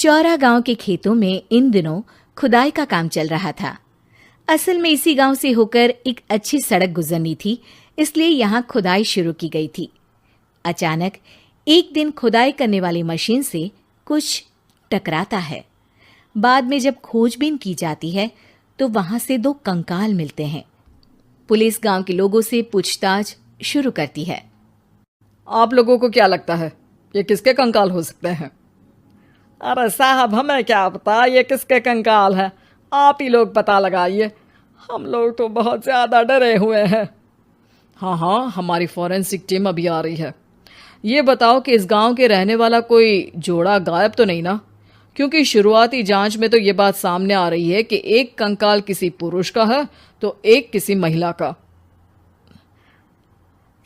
चौरा गांव के खेतों में इन दिनों खुदाई का काम चल रहा था। असल में इसी गांव से होकर एक अच्छी सड़क गुजरनी थी, इसलिए यहाँ खुदाई शुरू की गई थी। अचानक एक दिन खुदाई करने वाली मशीन से कुछ टकराता है। बाद में जब खोजबीन की जाती है तो वहां से 2 कंकाल मिलते हैं। पुलिस गांव के लोगों से पूछताछ शुरू करती है। आप लोगों को क्या लगता है ये किसके कंकाल हो सकते हैं? अरे साहब, हमें क्या पता ये किसके कंकाल है, आप ही लोग पता लगाइए। हम लोग तो बहुत ज़्यादा डरे हुए हैं। हाँ, हमारी फॉरेंसिक टीम अभी आ रही है। ये बताओ कि इस गांव के रहने वाला कोई जोड़ा गायब तो नहीं ना? क्योंकि शुरुआती जांच में तो ये बात सामने आ रही है कि एक कंकाल किसी पुरुष का है तो एक किसी महिला का।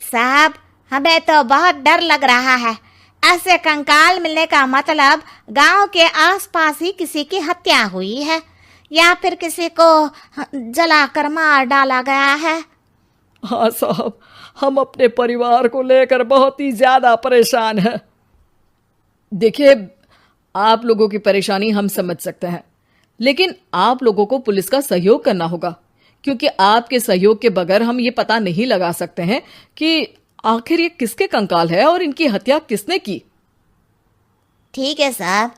साहब, हमें तो बहुत डर लग रहा है। ऐसे कंकाल मिलने का मतलब गांव के आसपास ही किसी की हत्या हुई है या फिर किसी को जलाकर मार डाला गया है। हाँ साहब, हम अपने परिवार को लेकर बहुत ही ज्यादा परेशान हैं। देखिए, आप लोगों की परेशानी हम समझ सकते हैं, लेकिन आप लोगों को पुलिस का सहयोग करना होगा, क्योंकि आपके सहयोग के बगैर हम ये पता नहीं लगा सकते हैं कि आखिर ये किसके कंकाल है और इनकी हत्या किसने की। ठीक है साहब,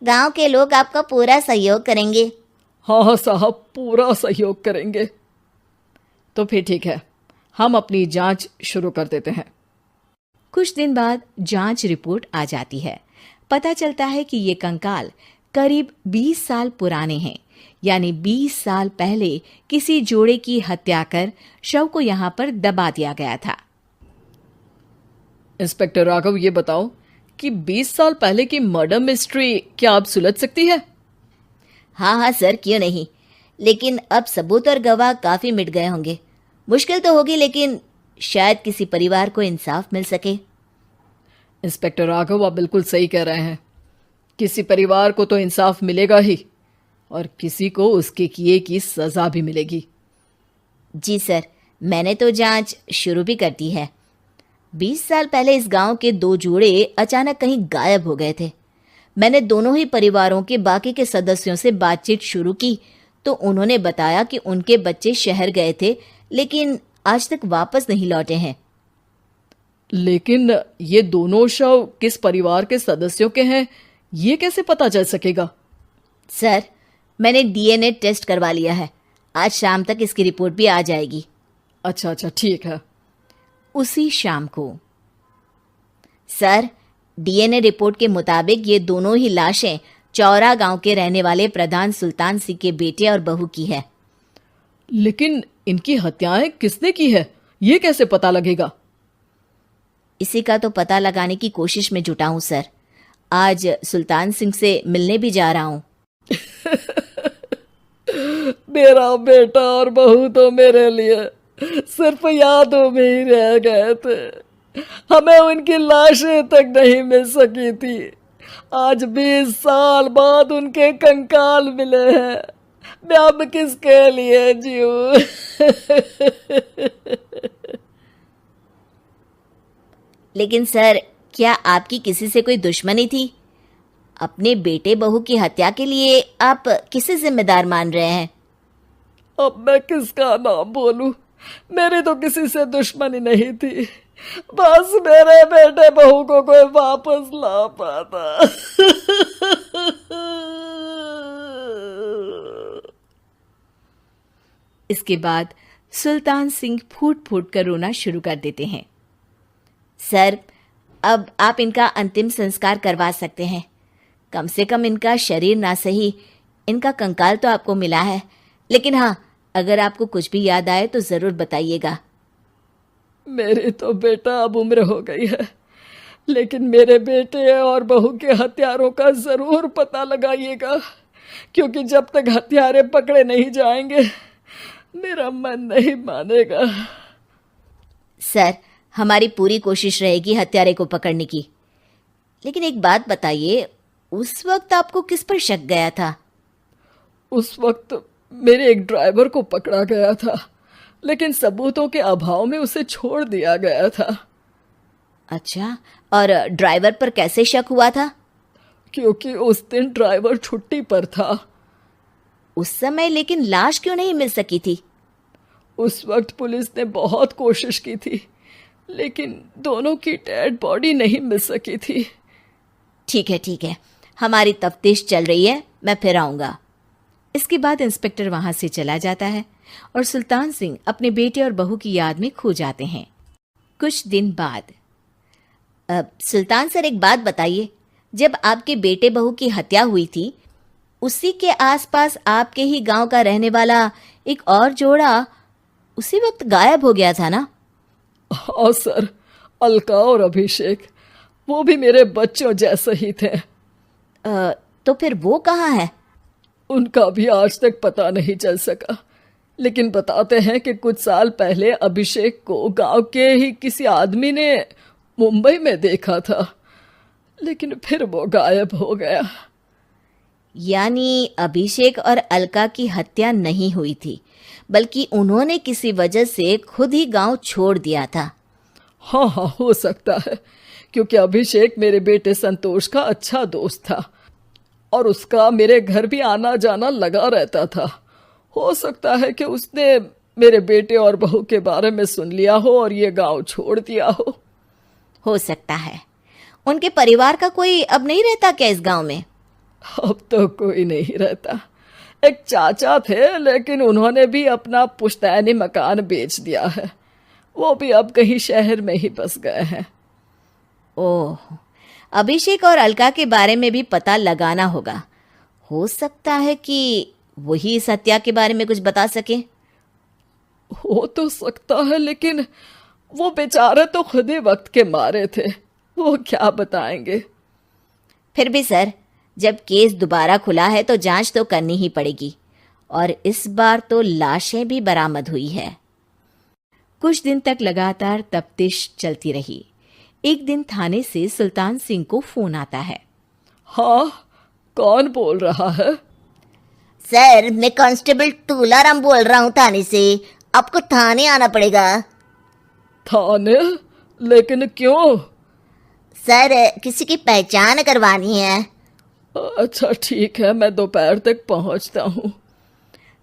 गांव के लोग आपका पूरा सहयोग करेंगे। हाँ साहब, पूरा सहयोग करेंगे। तो फिर ठीक है, हम अपनी जांच शुरू कर देते हैं। कुछ दिन बाद जांच रिपोर्ट आ जाती है। पता चलता है कि ये कंकाल करीब 20 साल पुराने हैं, यानी 20 साल पहले किसी जोड़े की हत्या कर शव को यहाँ पर दबा दिया गया था। इंस्पेक्टर राघव, ये बताओ कि 20 साल पहले की मर्डर मिस्ट्री क्या आप सुलझ सकती है? हाँ सर, क्यों नहीं, लेकिन अब सबूत और गवाह काफी मिट गए होंगे। मुश्किल तो होगी, लेकिन शायद किसी परिवार को इंसाफ मिल सके। इंस्पेक्टर राघव, आप बिल्कुल सही कह रहे हैं। किसी परिवार को तो इंसाफ मिलेगा ही और किसी को उसके किए की सजा भी मिलेगी। जी सर, मैंने तो जांच शुरू भी कर दी है। 20 साल पहले इस गांव के 2 जोड़े अचानक कहीं गायब हो गए थे। मैंने दोनों ही परिवारों के बाकी के सदस्यों से बातचीत शुरू की तो उन्होंने बताया कि उनके बच्चे शहर गए थे, लेकिन आज तक वापस नहीं लौटे हैं। लेकिन ये दोनों शव किस परिवार के सदस्यों के हैं, ये कैसे पता चल सकेगा? सर, मैंने डीएनए टेस्ट करवा लिया है। आज शाम तक इसकी रिपोर्ट भी आ जाएगी। अच्छा, ठीक है। उसी शाम को सर, डीएनए रिपोर्ट के मुताबिक ये दोनों ही लाशें चौरा गांव के रहने वाले प्रधान सुल्तान सिंह के बेटे और बहू की है। लेकिन इनकी हत्याएं किसने की है, ये कैसे पता लगेगा? इसी का तो पता लगाने की कोशिश में जुटा हूं सर। आज सुल्तान सिंह से मिलने भी जा रहा हूं। मेरा बेटा और बहू तो मेरे लिए सिर्फ यादों में ही रह गए थे। हमें उनकी लाशें तक नहीं मिल सकी थी। आज 20 साल बाद उनके कंकाल मिले हैं। मैं अब किसके लिए जीऊं? लेकिन सर, क्या आपकी किसी से कोई दुश्मनी थी? अपने बेटे बहू की हत्या के लिए आप किसे जिम्मेदार मान रहे हैं? अब मैं किसका नाम बोलूं? मेरी तो किसी से दुश्मनी नहीं थी, बस मेरे बेटे बहू को कोई वापस ला पाता। इसके बाद सुल्तान सिंह फूट फूट कर रोना शुरू कर देते हैं। सर, अब आप इनका अंतिम संस्कार करवा सकते हैं। कम से कम इनका शरीर ना सही, इनका कंकाल तो आपको मिला है। लेकिन हाँ, अगर आपको कुछ भी याद आए तो जरूर बताइएगा। मेरी तो बेटा अब उम्र हो गई है, लेकिन मेरे बेटे और बहू के हत्यारों का जरूर पता लगाइएगा, क्योंकि जब तक हत्यारे पकड़े नहीं जाएंगे मेरा मन नहीं मानेगा। सर, हमारी पूरी कोशिश रहेगी हत्यारे को पकड़ने की। लेकिन एक बात बताइए, उस वक्त आपको किस पर शक गया था? उस वक्त मेरे एक ड्राइवर को पकड़ा गया था, लेकिन सबूतों के अभाव में उसे छोड़ दिया गया था। अच्छा, और ड्राइवर पर कैसे शक हुआ था? क्योंकि उस दिन ड्राइवर छुट्टी पर था। उस समय लेकिन लाश क्यों नहीं मिल सकी थी? उस वक्त पुलिस ने बहुत कोशिश की थी, लेकिन दोनों की डेड बॉडी नहीं मिल सकी थी। ठीक है, हमारी तफ्तीश चल रही है, मैं फिर आऊंगा। इसके बाद इंस्पेक्टर वहां से चला जाता है और सुल्तान सिंह अपने बेटे और बहू की याद में खो जाते हैं। कुछ दिन बाद सुल्तान सर, एक बात बताइए, जब आपके बेटे बहू की हत्या हुई थी, उसी के आसपास आपके ही गांव का रहने वाला एक और जोड़ा उसी वक्त गायब हो गया था ना? हाँ सर, अलका और अभिषेक, वो भी मेरे बच्चों जैसे ही थे। तो फिर वो कहाँ है? उनका भी आज तक पता नहीं चल सका, लेकिन बताते हैं कि कुछ साल पहले अभिषेक को गांव के ही किसी आदमी ने मुंबई में देखा था, लेकिन फिर वो गायब हो गया। यानी अभिषेक और अलका की हत्या नहीं हुई थी, बल्कि उन्होंने किसी वजह से खुद ही गांव छोड़ दिया था। हाँ, हो सकता है, क्योंकि अभिषेक मेरे बेटे संतोष का अच्छा दोस्त था और उसका मेरे घर भी आना जाना लगा रहता था। हो सकता है कि उसने मेरे बेटे और बहू के बारे में सुन लिया हो और ये गांव छोड़ दिया हो सकता है। उनके परिवार का कोई अब नहीं रहता क्या इस गांव में? अब तो कोई नहीं रहता। एक चाचा थे, लेकिन उन्होंने भी अपना पुश्तैनी मकान बेच दिया है। वो भी अब कहीं शहर में ही बस गए हैं। ओह, अभिषेक और अलका के बारे में भी पता लगाना होगा। हो सकता है कि वही इस हत्या के बारे में कुछ बता सके। हो तो सकता है, लेकिन वो बेचारे तो खुद ही वक्त के मारे थे, वो क्या बताएंगे। फिर भी सर, जब केस दोबारा खुला है तो जांच तो करनी ही पड़ेगी, और इस बार तो लाशें भी बरामद हुई है। कुछ दिन तक लगातार तफ्तीश चलती रही। एक दिन थाने से सुल्तान सिंह को फोन आता है। हाँ, कौन बोल रहा है? सर, मैं कांस्टेबल तुलाराम बोल रहा हूँ थाने से। आपको थाने आना पड़ेगा। थाने? लेकिन क्यों? सर, किसी की पहचान करवानी है। अच्छा ठीक है, मैं दोपहर तक पहुंचता हूँ।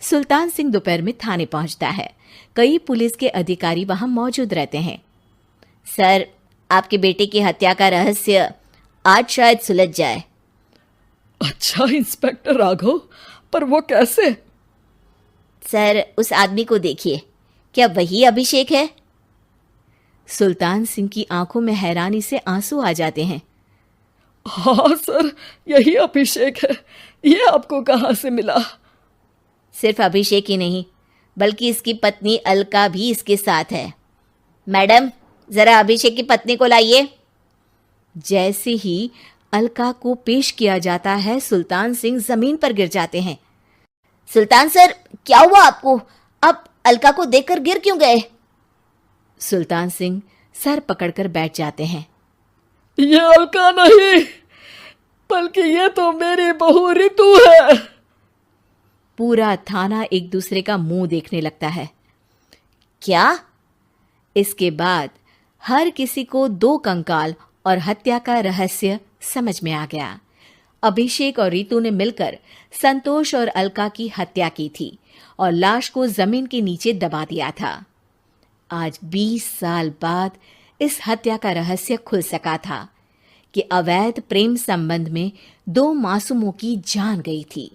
सुल्तान सिंह दोपहर में थाने पहुंचता है। कई पुलिस के अधिकारी वहां मौजूद रहते हैं। सर, आपके बेटे की हत्या का रहस्य आज शायद सुलझ जाए। अच्छा इंस्पेक्टर राघव, पर वो कैसे? सर, उस आदमी को देखिए, क्या वही अभिषेक है? सुल्तान सिंह की आंखों में हैरानी से आंसू आ जाते हैं। हाँ सर, यही अभिषेक है। ये आपको कहाँ से मिला? सिर्फ अभिषेक ही नहीं, बल्कि इसकी पत्नी अलका भी इसके साथ है। मैडम, जरा अभिषेक की पत्नी को लाइए। जैसे ही अलका को पेश किया जाता है, सुल्तान सिंह जमीन पर गिर जाते हैं। सुल्तान सर, क्या हुआ आपको? आप अलका को देखकर गिर क्यों गए? सुल्तान सिंह सर पकड़कर बैठ जाते हैं। ये अलका नहीं, बल्कि ये तो मेरी बहू रितु है। पूरा थाना एक दूसरे का मुंह देखने लगता है। क्या? इसके बाद हर किसी को दो कंकाल और हत्या का रहस्य समझ में आ गया। अभिषेक और रितु ने मिलकर संतोष और अलका की हत्या की थी और लाश को जमीन के नीचे दबा दिया था। आज 20 साल बाद इस हत्या का रहस्य खुल सका था कि अवैध प्रेम संबंध में दो मासूमों की जान गई थी।